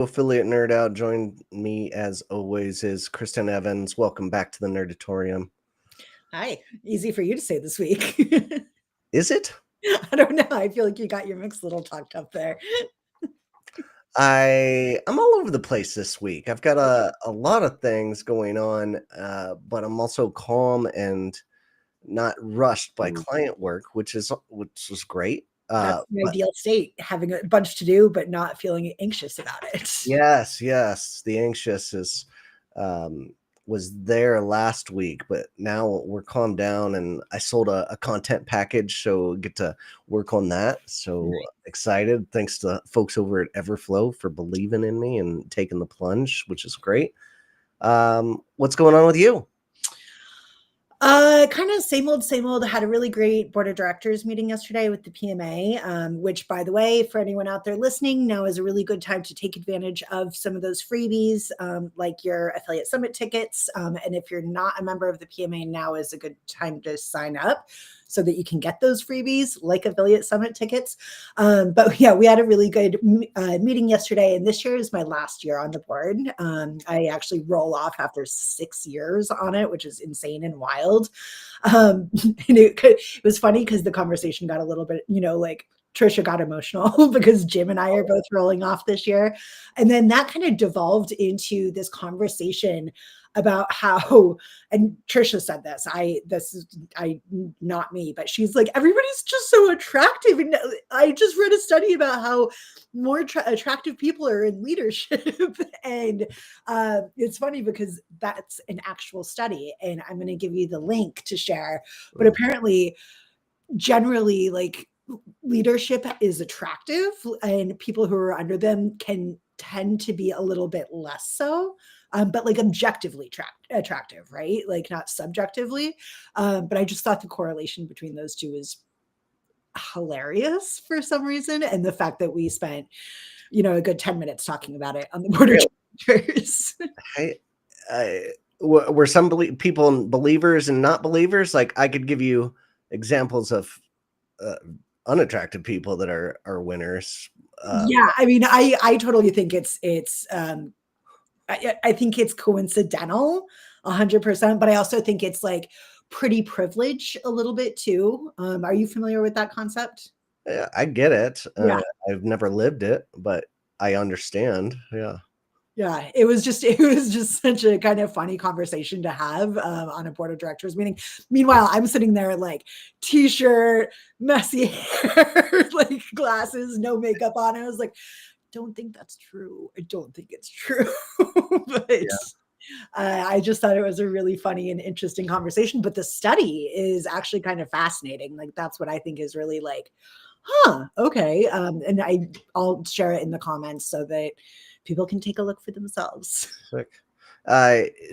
Affiliate Nerd Out. Join me as always is Christen Evans. Welcome back to the Nerdatorium. Hi. Easy for you to say this week. Is it? I don't know. I feel like you got your mix a little talked up there. I'm all over the place this week. I've got a lot of things going on, but I'm also calm and not rushed by client work, which is great. That's the But ideal state, having a bunch to do, but not feeling anxious about it. yes, the anxious is was there last week, but now we're calmed down and I sold a content package, so get to work on that. So excited. Thanks to folks over at Everflow for believing in me and taking the plunge, which is great. What's going on with you? Kind of same old, same old. I had a really great board of directors meeting yesterday with the PMA, which, by the way, for anyone out there listening, now is a really good time to take advantage of some of those freebies, like your affiliate summit tickets. And if you're not a member of the PMA, now is a good time to sign up so that you can get those freebies like affiliate summit tickets. But yeah, we had a really good meeting yesterday, and this year is my last year on the board. I actually roll off after 6 years on it, which is insane and wild. And it was funny because the conversation got a little bit, like Trisha got emotional because Jim and I are both rolling off this year. And then that kind of devolved into this conversation about how, and Trisha said this is not me, but she's like, everybody's just so attractive. And I just read a study about how more attractive people are in leadership. And it's funny because that's an actual study, and I'm going to give you the link to share. But apparently, generally, like, leadership is attractive, and people who are under them can tend to be a little bit less so. But like objectively attractive, right? Like not subjectively. But I just thought the correlation between those two is hilarious for some reason. And the fact that we spent, a good 10 minutes talking about it on the board of directors. Were some people believers and not believers? Like I could give you examples of unattractive people that are winners. Yeah, I mean, I totally think it's I think it's coincidental 100%, but I also think it's like pretty privilege a little bit too. Are you familiar with that concept? Yeah, I get it. Yeah. I've never lived it, but I understand. Yeah. Yeah, it was just such a kind of funny conversation to have on a board of directors meeting. Meanwhile, I'm sitting there like t-shirt, messy hair, like glasses, no makeup on. I was like, don't think that's true. I don't think it's true. But I just thought it was a really funny and interesting conversation. But the study is actually kind of fascinating. Like that's what I think is really like, okay. And I'll share it in the comments so that people can take a look for themselves. Sick.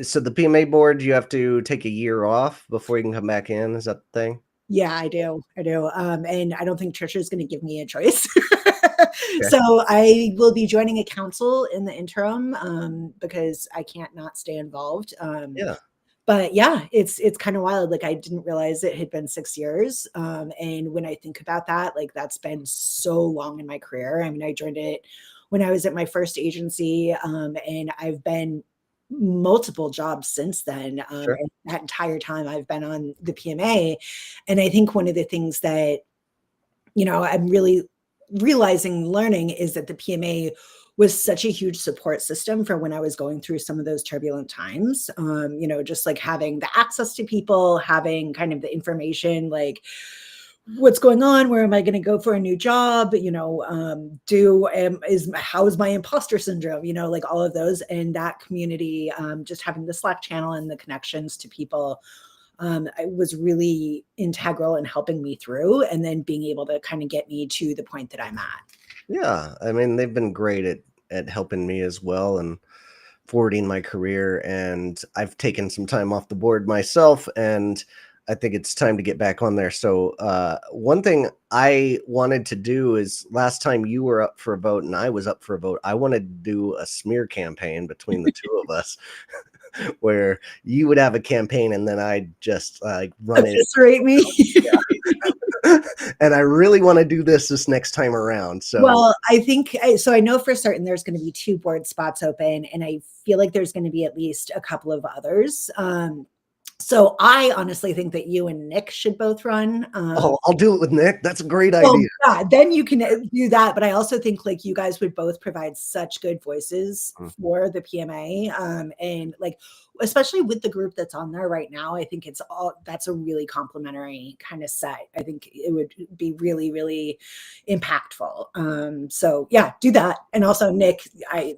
So the PMA board, you have to take a year off before you can come back in. Is that the thing? Yeah, I do. And I don't think Trisha is going to give me a choice. So I will be joining a council in the interim because I can't not stay involved. But yeah, it's kind of wild. Like I didn't realize it had been 6 years. And when I think about that, like that's been so long in my career. I mean, I joined it when I was at my first agency, and I've been multiple jobs since then. And that entire time I've been on the PMA. And I think one of the things that, I'm really realizing learning is that the PMA was such a huge support system for when I was going through some of those turbulent times. Just like having the access to people, having kind of the information, like what's going on, where am I going to go for a new job, how is my imposter syndrome, like all of those, and that community, just having the Slack channel and the connections to people it was really integral in helping me through, and then being able to kind of get me to the point that I'm at. Yeah, I mean they've been great at helping me as well and forwarding my career, and I've taken some time off the board myself, and I think it's time to get back on there. So one thing I wanted to do is last time you were up for a vote and I was up for a vote, I wanted to do a smear campaign between the two of us where you would have a campaign and then I'd just run Eviscerate me. and I really want to do this next time around. So, Well, I think so. I know for certain there's going to be 2 board spots open, and I feel like there's going to be at least a couple of others. So I honestly think that you and Nick should both run. I'll do it with Nick. That's a great Well, idea. yeah, then you can do that. But I also think like you guys would both provide such good voices for the PMA. And like, especially with the group that's on there right now, I think that's a really complimentary kind of set. I think it would be really, really impactful. So yeah, do that. And also Nick,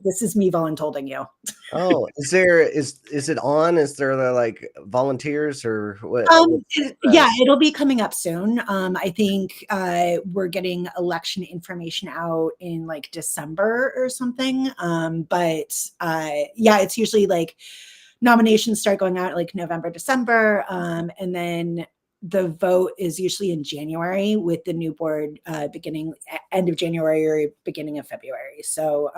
this is me voluntolding you. Oh, is it on? Is there like volunteers or what? Yeah, it'll be coming up soon. I think we're getting election information out in like December or something. But yeah, it's usually like nominations start going out like November, December, and then the vote is usually in January with the new board beginning end of January or beginning of February. So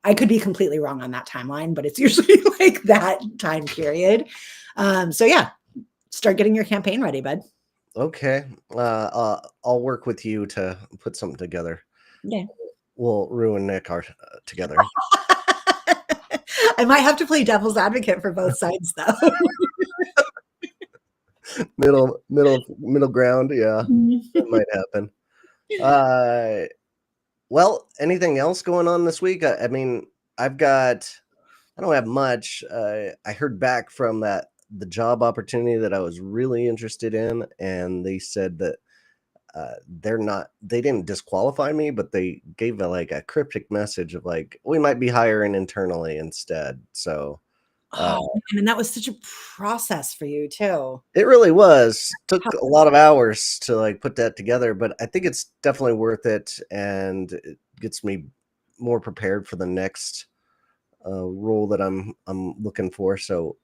I could be completely wrong on that timeline, but it's usually like that time period. So yeah, start getting your campaign ready, bud. Okay. I'll work with you to put something together. Yeah. We'll ruin Nick together. I might have to play devil's advocate for both sides, though. middle ground. Yeah, that might happen. Well, anything else going on this week? I mean, I don't have much. I heard back from the job opportunity that I was really interested in, and they said that they didn't disqualify me, but they gave a cryptic message of like, we might be hiring internally instead. So And that was such a process for you too. it really was. Took a lot of hours to like put that together, but I think it's definitely worth it, and it gets me more prepared for the next role that I'm looking for. So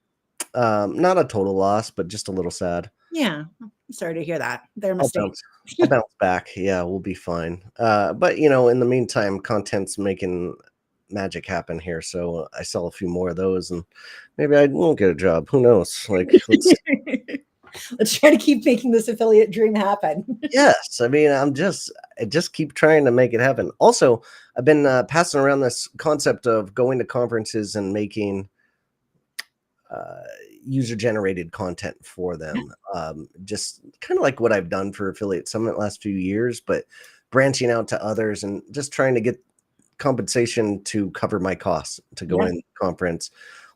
not a total loss, but just a little sad. Yeah, I'm sorry to hear that. They're a mistake. I'll bounce back. Yeah, we'll be fine. But in the meantime, content's making magic happen here. So I sell a few more of those, and maybe I won't get a job. Who knows? Like, let's try to keep making this affiliate dream happen. yes, I mean, I just keep trying to make it happen. Also, I've been passing around this concept of going to conferences and making user-generated content for them. Just kind of like what I've done for Affiliate Summit last few years, but branching out to others and just trying to get compensation to cover my costs to go in the conference,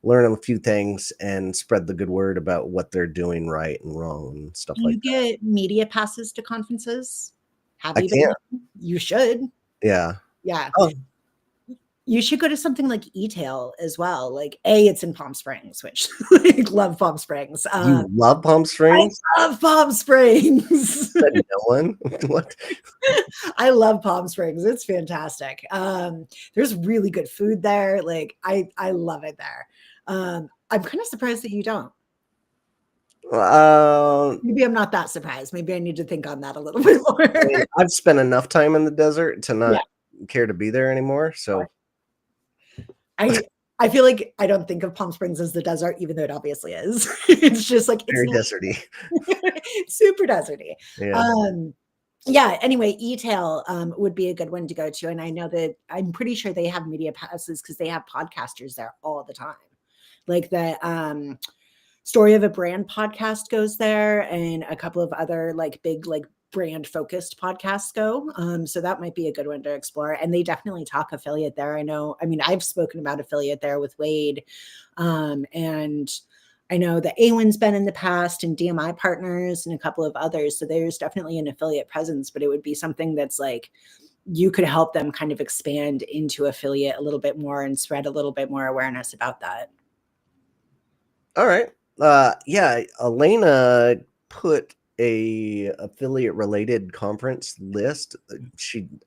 learn a few things, and spread the good word about what they're doing right and wrong and stuff like that. You get media passes to conferences? Have I you can't. You should. Yeah. Yeah. Oh, you should go to something like E-Tail as well. Like it's in Palm Springs, which I love Palm Springs. you love Palm Springs? I love Palm Springs. Said no one. What? I love Palm Springs. It's fantastic. There's really good food there. Like I love it there. I'm kind of surprised that you don't. Maybe I'm not that surprised. Maybe I need to think on that a little bit more. I mean, I've spent enough time in the desert to not care to be there anymore. So I feel like I don't think of Palm Springs as the desert, even though it obviously is. It's just like very deserty. Super deserty. Yeah. Anyway, E-Tail would be a good one to go to. And I know that I'm pretty sure they have media passes because they have podcasters there all the time. Like the Story of a Brand podcast goes there, and a couple of other like big like brand focused podcasts go. So that might be a good one to explore. And they definitely talk affiliate there. I've spoken about affiliate there with Wade. And I know that Awin's been in the past, and DMI Partners and a couple of others. So there's definitely an affiliate presence, but it would be something that's like, you could help them kind of expand into affiliate a little bit more and spread a little bit more awareness about that. All right. Yeah, Elena put a affiliate related conference list.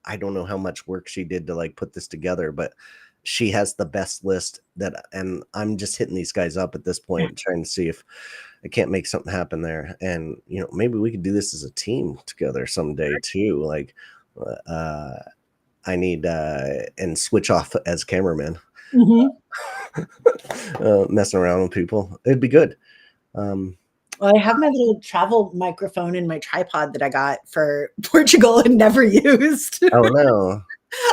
I don't know how much work she did to like put this together, but she has the best list and I'm just hitting these guys up at this point, trying to see if I can't make something happen there. And maybe we could do this as a team together someday too. Like I need and switch off as cameraman. Mm-hmm. Messing around with people, it'd be good. Well, I have my little travel microphone and my tripod that I got for Portugal and never used. Oh no.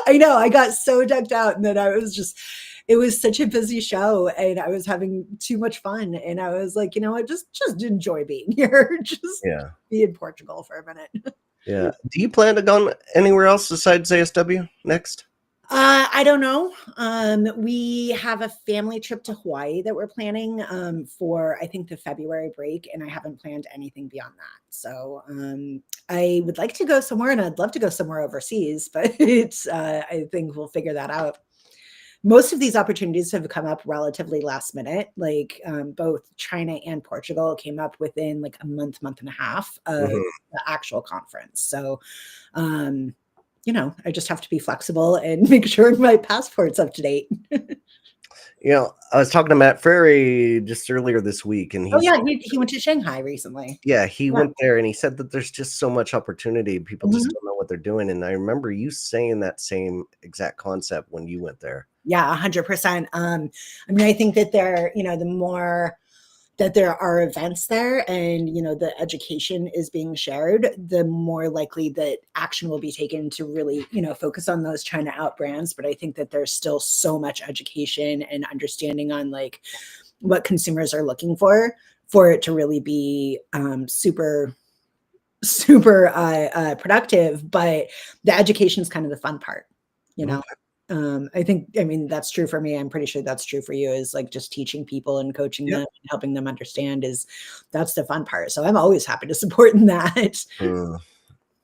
I know, I got so decked out, and then it was such a busy show, and I was having too much fun, and I was like, "You know what? Just enjoy being here. Just Yeah. be in Portugal for a minute." Yeah. Do you plan to go anywhere else besides ASW next? I don't know. We have a family trip to Hawaii that we're planning for I think the February break, and I haven't planned anything beyond that. So I would like to go somewhere, and I'd love to go somewhere overseas, but it's I think we'll figure that out. Most of these opportunities have come up relatively last minute. Like both China and Portugal came up within like a month and a half of Mhm. the actual conference. So um, I just have to be flexible and make sure my passport's up to date. I was talking to Matt Ferry just earlier this week, and Oh yeah, he went to Shanghai recently. yeah, he Yeah. went there and he said that there's just so much opportunity. People just Mhm. don't know what they're doing. And I remember you saying that same exact concept when you went there. Yeah, 100%. I mean, I think that the more that there are events there and the education is being shared, the more likely that action will be taken to really focus on those China out brands. But I think that there's still so much education and understanding on like what consumers are looking for it to really be super productive. But the education is kind of the fun part you know Okay. I mean that's true for me. I'm pretty sure that's true for you, is like just teaching people and coaching them Yep. and helping them understand is that's the fun part. So I'm always happy to support in that. Mm,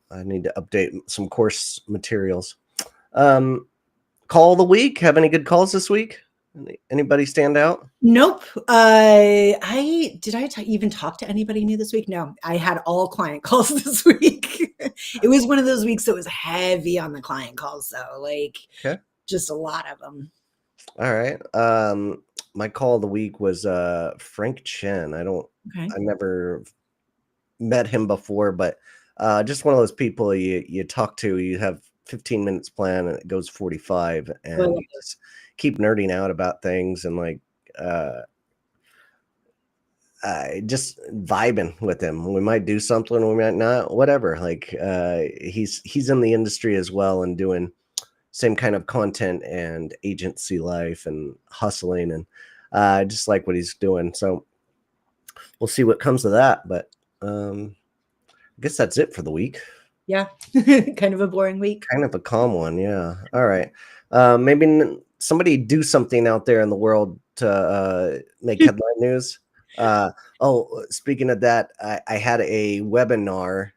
I need to update some course materials. Um, Call of the week. Have any good calls this week? Anybody stand out? Nope. I did I even talk to anybody new this week? No, I had all client calls this week. It was one of those weeks that was heavy on the client calls though, like Okay. just a lot of them. All right. My call of the week was Frank Chen. Okay. I never met him before, but just one of those people you talk to, you have 15 minutes plan and it goes 45, and Well, you just keep nerding out about things and like just vibing with him. We might do something, we might not, whatever. Like he's in the industry as well and doing same kind of content and agency life and hustling, and I just like what he's doing. So we'll see what comes of that. But I guess that's it for the week. yeah. Kind of a boring week. Kind of a calm one, yeah. All right. Maybe somebody do something out there in the world to make headline news. Speaking of that, I had a webinar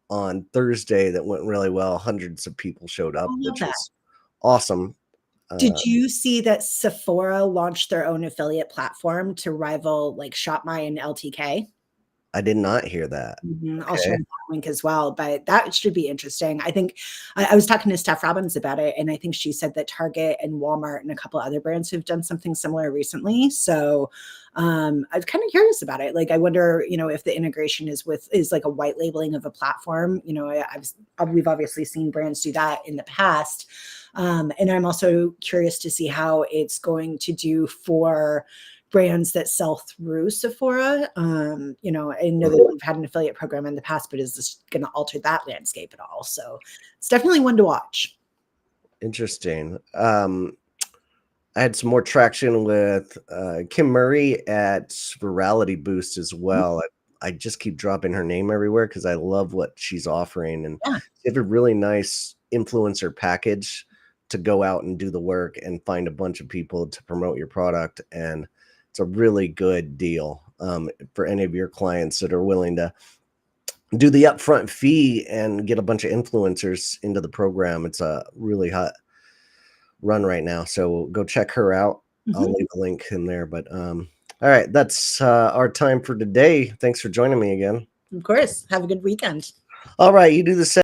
on Thursday that went really well. Hundreds of people showed I up, love which that. was awesome. Did Uh, you see that Sephora launched their own affiliate platform to rival like ShopMy and LTK? I did not hear that. I'll share Okay. that link as well, but that should be interesting. I think I was talking to Steph Robbins about it, and I think she said that Target and Walmart and a couple other brands have done something similar recently. So I was kind of curious about it. Like, I wonder, if the integration is like a white labeling of a platform. We've obviously seen brands do that in the past, and I'm also curious to see how it's going to do for brands that sell through Sephora. I know that Mhm. we've had an affiliate program in the past, but is this going to alter that landscape at all? So it's definitely one to watch. Interesting. I had some more traction with Kim Murray at Virality Boost as well. I just keep dropping her name everywhere because I love what she's offering, and Yeah. they have a really nice influencer package to go out and do the work and find a bunch of people to promote your product. And it's a really good deal for any of your clients that are willing to do the upfront fee and get a bunch of influencers into the program. It's a really hot run right now, so go check her out. I'll Mhm. leave a link in there. But all right, that's our time for today. Thanks for joining me again. Of course. Have a good weekend. All right, you do the same.